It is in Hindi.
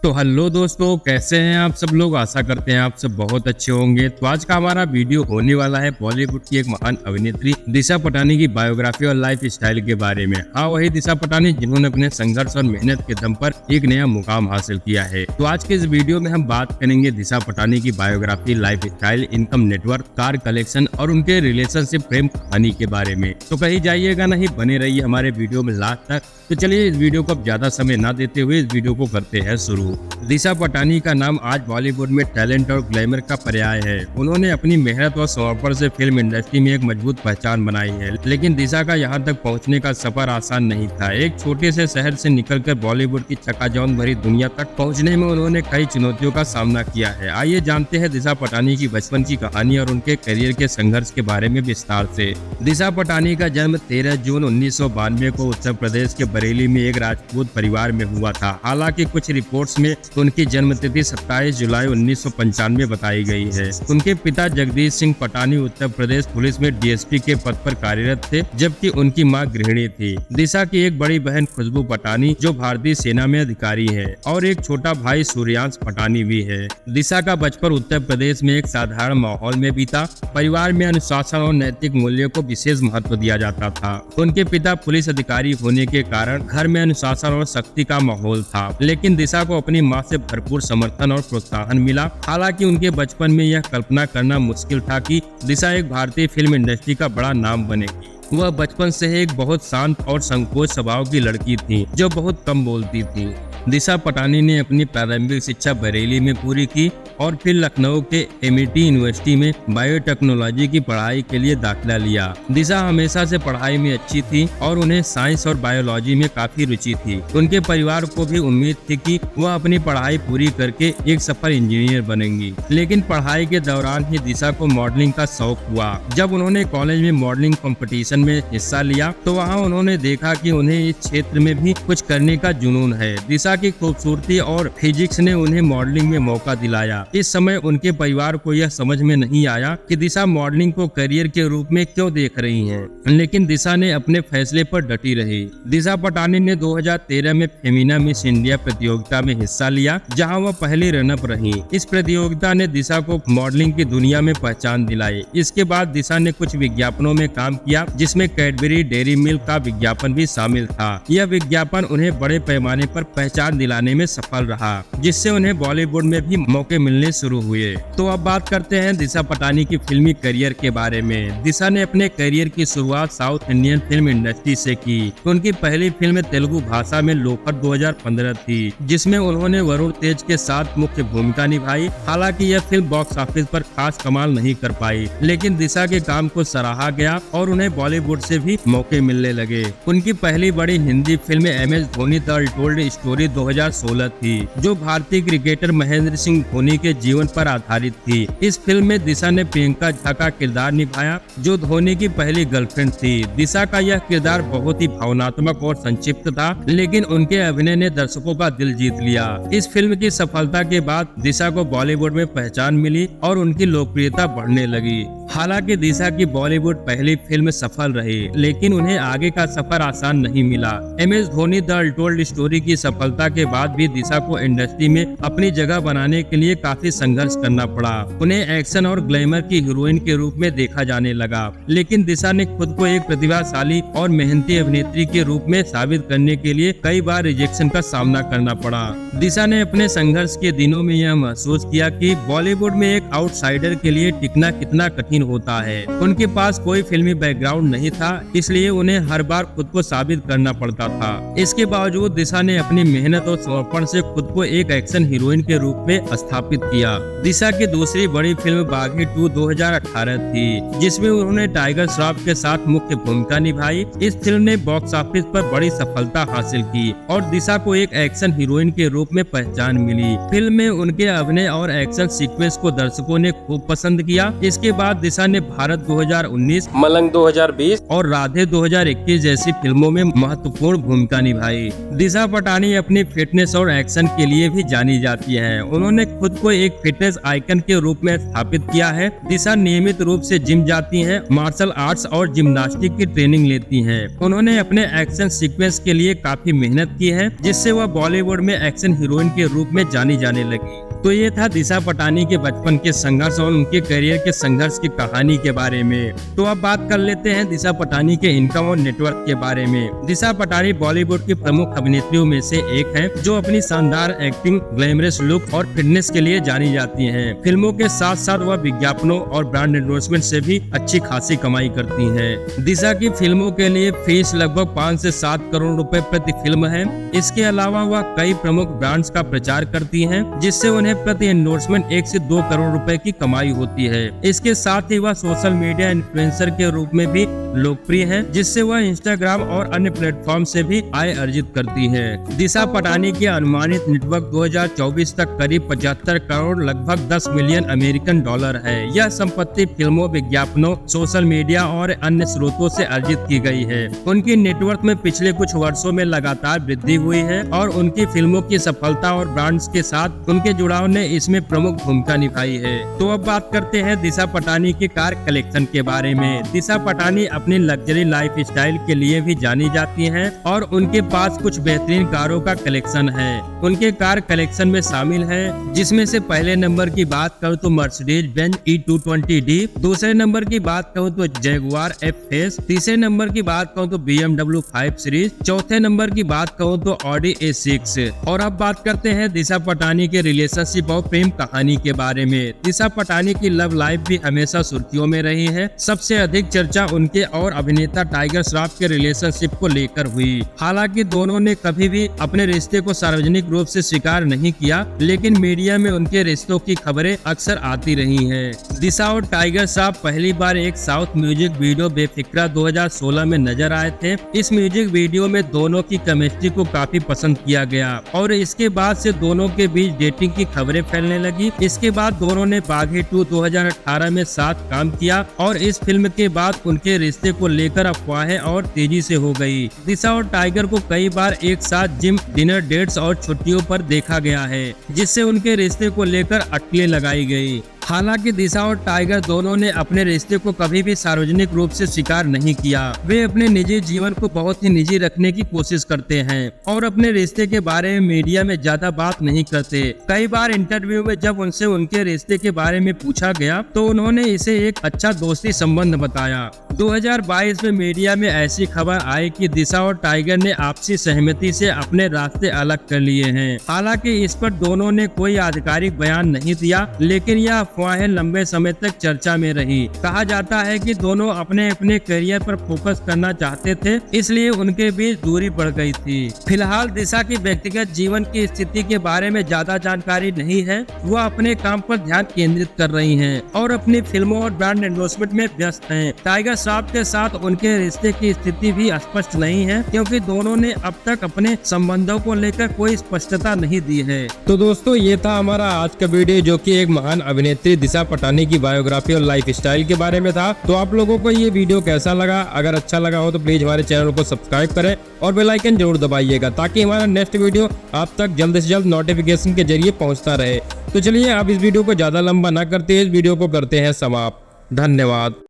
तो हेलो दोस्तों, कैसे हैं आप सब लोग। आशा करते हैं आप सब बहुत अच्छे होंगे। तो आज का हमारा वीडियो होने वाला है बॉलीवुड की एक महान अभिनेत्री दिशा पटानी की बायोग्राफी और लाइफ स्टाइल के बारे में। हाँ, वही दिशा पटानी जिन्होंने अपने संघर्ष और मेहनत के दम पर एक नया मुकाम हासिल किया है। तो आज के इस वीडियो में हम बात करेंगे दिशा पटानी की biography, life style, income, network, car collection और उनके रिलेशनशिप, प्रेम कहानी के बारे में। तो कहीं जाइएगा नहीं, बने रहिए हमारे वीडियो में लास्ट तक। तो चलिए इस वीडियो को अब ज्यादा समय न देते हुए इस वीडियो को करते हैं शुरू। दिशा पटानी का नाम आज बॉलीवुड में टैलेंट और ग्लैमर का पर्याय है। उन्होंने अपनी मेहनत और समर्पण से फिल्म इंडस्ट्री में एक मजबूत पहचान बनाई है। लेकिन दिशा का यहाँ तक पहुँचने का सफर आसान नहीं था। एक छोटे से शहर से निकलकर बॉलीवुड की चकाचौंध भरी दुनिया तक पहुँचने में उन्होंने कई चुनौतियों का सामना किया है। आइए जानते हैं दिशा पटानी की बचपन की कहानी और उनके करियर के संघर्ष के बारे में विस्तार से। दिशा पटानी का जन्म 13 जून 1992 को उत्तर प्रदेश के बरेली में एक राजपूत परिवार में हुआ था। हालांकि कुछ रिपोर्ट्स में उनकी जन्म तिथि 27 जुलाई 1995 बताई गई है। उनके पिता जगदीश सिंह पटानी उत्तर प्रदेश पुलिस में डीएसपी के पद पर कार्यरत थे, जबकि उनकी मां गृहिणी थी। दिशा की एक बड़ी बहन खुशबू पटानी जो भारतीय सेना में अधिकारी है और एक छोटा भाई सूर्यांश पटानी भी है। दिशा का बचपन उत्तर प्रदेश में एक साधारण माहौल में बीता। परिवार में अनुशासन और नैतिक मूल्यों को विशेष महत्व दिया जाता था। उनके पिता पुलिस अधिकारी होने के कारण घर में अनुशासन और सख्ती का माहौल था, लेकिन दिशा को अपनी मां से भरपूर समर्थन और प्रोत्साहन मिला। हालांकि उनके बचपन में यह कल्पना करना मुश्किल था कि दिशा एक भारतीय फिल्म इंडस्ट्री का बड़ा नाम बनेगी। वह बचपन से एक बहुत शांत और संकोच स्वभाव की लड़की थी जो बहुत कम बोलती थी। दिशा पटानी ने अपनी प्रारंभिक शिक्षा बरेली में पूरी की और फिर लखनऊ के एमिटी यूनिवर्सिटी में बायोटेक्नोलॉजी की पढ़ाई के लिए दाखिला लिया। दिशा हमेशा से पढ़ाई में अच्छी थी और उन्हें साइंस और बायोलॉजी में काफी रुचि थी। उनके परिवार को भी उम्मीद थी कि वह अपनी पढ़ाई पूरी करके एक सफल इंजीनियर बनेंगी। लेकिन पढ़ाई के दौरान ही दिशा को मॉडलिंग का शौक हुआ। जब उन्होंने कॉलेज में मॉडलिंग कंपटीशन में हिस्सा लिया तो वहाँ उन्होंने देखा कि उन्हें इस क्षेत्र में भी कुछ करने का जुनून है। दिशा की खूबसूरती और फिजिक्स ने उन्हें मॉडलिंग में मौका दिलाया। इस समय उनके परिवार को यह समझ में नहीं आया कि दिशा मॉडलिंग को करियर के रूप में क्यों देख रही हैं, लेकिन दिशा ने अपने फैसले पर डटी रही। दिशा पटानी ने 2013 में फेमिना मिस इंडिया प्रतियोगिता में हिस्सा लिया, जहां वह पहली रनअप रही। इस प्रतियोगिता ने दिशा को मॉडलिंग की दुनिया में पहचान दिलाई। इसके बाद दिशा ने कुछ विज्ञापनों में काम किया, जिसमें कैडबरी डेयरी मिल्क का विज्ञापन भी शामिल था। यह विज्ञापन उन्हें बड़े पैमाने पर पहचान दिलाने में सफल रहा, जिससे उन्हें बॉलीवुड में भी मौके मिलने शुरू हुए। तो अब बात करते हैं दिशा पटानी की फिल्मी करियर के बारे में। दिशा ने अपने करियर की शुरुआत साउथ इंडियन फिल्म इंडस्ट्री से की। उनकी पहली फिल्म तेलुगु भाषा में लोफर 2015 थी, जिसमें उन्होंने वरुण तेज के साथ मुख्य भूमिका निभाई। हालांकि यह फिल्म बॉक्स ऑफिस पर खास कमाल नहीं कर पाई, लेकिन दिशा के काम को सराहा गया और उन्हें बॉलीवुड से भी मौके मिलने लगे। उनकी पहली बड़ी Hindi film MS Dhoni the untold story 2016 थी, जो भारतीय क्रिकेटर महेंद्र सिंह धोनी के जीवन पर आधारित थी। इस फिल्म में दिशा ने प्रियंका झा का किरदार निभाया, जो धोनी की पहली गर्लफ्रेंड थी। दिशा का यह किरदार बहुत ही भावनात्मक और संक्षिप्त था, लेकिन उनके अभिनय ने दर्शकों का दिल जीत लिया। इस फिल्म की सफलता के बाद दिशा को बॉलीवुड में पहचान मिली और उनकी लोकप्रियता बढ़ने लगी। हालांकि दिशा की बॉलीवुड पहली फिल्म सफल रही, लेकिन उन्हें आगे का सफर आसान नहीं मिला। MS Dhoni the untold story की सफलता के बाद भी दिशा को इंडस्ट्री में अपनी जगह बनाने के लिए काफी संघर्ष करना पड़ा। उन्हें एक्शन और ग्लैमर की हीरोइन के रूप में देखा जाने लगा, लेकिन दिशा ने खुद को एक प्रतिभाशाली और मेहनती अभिनेत्री के रूप में साबित करने के लिए कई बार रिजेक्शन का सामना करना पड़ा। दिशा ने अपने संघर्ष के दिनों में यह महसूस किया कि बॉलीवुड में एक आउटसाइडर के लिए टिकना कितना कठिन होता है। उनके पास कोई फिल्मी बैकग्राउंड नहीं था, इसलिए उन्हें हर बार खुद को साबित करना पड़ता था। इसके बावजूद दिशा ने अपनी मेहनत और समर्पण से खुद को एक एक्शन हीरोइन के रूप में स्थापित किया। दिशा की दूसरी बड़ी फिल्म बागी 2 2018 थी, जिसमें उन्होंने टाइगर श्रॉफ के साथ मुख्य भूमिका निभाई। इस फिल्म ने बॉक्स ऑफिस पर बड़ी सफलता हासिल की और दिशा को एक एक्शन हीरोइन के रूप में पहचान मिली। फिल्म में उनके अभिनय और एक्शन सीक्वेंस को दर्शकों ने खूब पसंद किया। इसके बाद दिशा ने भारत 2019, मलंग 2020 और राधे 2021 जैसी फिल्मों में महत्वपूर्ण भूमिका निभाई। दिशा पटानी अपनी अपनी फिटनेस और एक्शन के लिए भी जानी जाती हैं। उन्होंने खुद को एक फिटनेस आइकन के रूप में स्थापित किया है। दिशा नियमित रूप से जिम जाती हैं, मार्शल आर्ट्स और जिम्नास्टिक की ट्रेनिंग लेती हैं। उन्होंने अपने एक्शन सीक्वेंस के लिए काफी मेहनत की है, जिससे वह बॉलीवुड में एक्शन हीरोइन के रूप में जानी जाने लगी। तो ये था दिशा पटानी के बचपन के संघर्ष और उनके करियर के संघर्ष की कहानी के बारे में। तो अब बात कर लेते हैं दिशा पटानी के इनकम और नेटवर्क के बारे में। दिशा पटानी बॉलीवुड की प्रमुख अभिनेत्रियों में से एक है, जो अपनी शानदार एक्टिंग, ग्लैमरस लुक और फिटनेस के लिए जानी जाती हैं। फिल्मों के साथ साथ वह विज्ञापनों और ब्रांड एंडोर्समेंट से भी अच्छी खासी कमाई करती हैं। दिशा की फिल्मों के लिए फीस लगभग 5 से 7 करोड़ रुपए प्रति फिल्म है। इसके अलावा वह कई प्रमुख ब्रांड्स का प्रचार करती हैं, जिससे उन्हें प्रति एंडोर्समेंट 1 से 2 करोड़ रुपए की कमाई होती है। इसके साथ ही वह सोशल मीडिया इन्फ्लुएंसर के रूप में भी लोकप्रिय है, जिससे वह इंस्टाग्राम और अन्य प्लेटफॉर्म से भी आय अर्जित करती है। दिशा पटानी की अनुमानित नेटवर्क 2024 तक करीब 75 करोड़ लगभग 10 मिलियन अमेरिकन डॉलर है। यह संपत्ति फिल्मों, विज्ञापनों, सोशल मीडिया और अन्य स्रोतों से अर्जित की गई है। उनकी नेटवर्क में पिछले कुछ वर्षों में लगातार वृद्धि हुई है और उनकी फिल्मों की सफलता और ब्रांड्स के साथ उनके जुड़ाव ने इसमें प्रमुख भूमिका निभाई है। तो अब बात करते हैं दिशा पटानी के कार कलेक्शन के बारे में। दिशा पटानी अपनी लग्जरी लाइफ स्टाइल के लिए भी जानी जाती हैं और उनके पास कुछ बेहतरीन कारों का कलेक्शन है। उनके कार कलेक्शन में शामिल है, जिसमें से पहले नंबर की बात करूँ तो मर्सिडीज बेंज E220D, दूसरे नंबर की बात कहूँ तो जैगुआर F-Pace, तीसरे नंबर की बात कहूँ तो BMW 5 सीरीज, चौथे नंबर की बात कहूँ तो Audi A6। और अब बात करते हैं दिशा पटानी के रिलेशनशिप और प्रेम कहानी के बारे में। दिशा पटानी की लव लाइफ भी हमेशा सुर्खियों में रही है। सबसे अधिक चर्चा उनके और अभिनेता टाइगर श्रॉफ के रिलेशनशिप को लेकर हुई। हालांकि दोनों ने कभी भी अपने रिश्ते को सार्वजनिक रूप से स्वीकार नहीं किया, लेकिन मीडिया में उनके रिश्तों की खबरें अक्सर आती रही हैं। दिशा और टाइगर श्रॉफ पहली बार एक साउथ म्यूजिक वीडियो बेफिक्रा 2016 में नजर आए थे। इस म्यूजिक वीडियो में दोनों की केमिस्ट्री को काफी पसंद किया गया और इसके बाद से दोनों के बीच डेटिंग की खबरें फैलने लगी। इसके बाद दोनों ने बागी 2 2018 में साथ काम किया और इस फिल्म के बाद उनके रिश्ते को लेकर अफवाहें और तेजी से हो गई। दिशा और टाइगर को कई बार एक साथ जिम, डिनर डेट्स और छुट्टियों पर देखा गया है, जिससे उनके रिश्ते को लेकर अटकलें लगाई गई। हालांकि दिशा और टाइगर दोनों ने अपने रिश्ते को कभी भी सार्वजनिक रूप से स्वीकार नहीं किया। वे अपने निजी जीवन को बहुत ही निजी रखने की कोशिश करते हैं और अपने रिश्ते के बारे में मीडिया में ज्यादा बात नहीं करते। कई बार इंटरव्यू में जब उनसे उनके रिश्ते के बारे में पूछा गया तो उन्होंने इसे एक अच्छा दोस्ती संबंध बताया। 2022 में मीडिया में ऐसी खबर आई कि दिशा और टाइगर ने आपसी सहमति से अपने रास्ते अलग कर लिए हैं। हालांकि इस पर दोनों ने कोई आधिकारिक बयान नहीं दिया, लेकिन यह अफवाहें लंबे समय तक चर्चा में रही। कहा जाता है कि दोनों अपने अपने करियर पर फोकस करना चाहते थे, इसलिए उनके बीच दूरी बढ़ गई थी। फिलहाल दिशा की व्यक्तिगत जीवन की स्थिति के बारे में ज्यादा जानकारी नहीं है। वह अपने काम पर ध्यान केंद्रित कर रही हैं और अपनी फिल्मों और ब्रांड एंडोर्समेंट में व्यस्त हैं। टाइगर श्रॉफ के साथ उनके रिश्ते की स्थिति भी स्पष्ट नहीं है, क्योंकि दोनों ने अब तक अपने संबंधों को लेकर कोई स्पष्टता नहीं दी है। तो दोस्तों, ये था हमारा आज का वीडियो, जो कि एक महान अभिनेत्री दिशा पटानी की बायोग्राफी और लाइफ स्टाइल के बारे में था। तो आप लोगों को ये वीडियो कैसा लगा? अगर अच्छा लगा हो तो प्लीज हमारे चैनल को सब्सक्राइब करें और बेल आइकन जरूर दबाइएगा, ताकि हमारा नेक्स्ट वीडियो आप तक जल्द से जल्द नोटिफिकेशन के जरिए पहुंचता रहे। तो चलिए, आप इस वीडियो को ज्यादा लंबा ना करते, इस वीडियो को करते हैं समाप्त। धन्यवाद।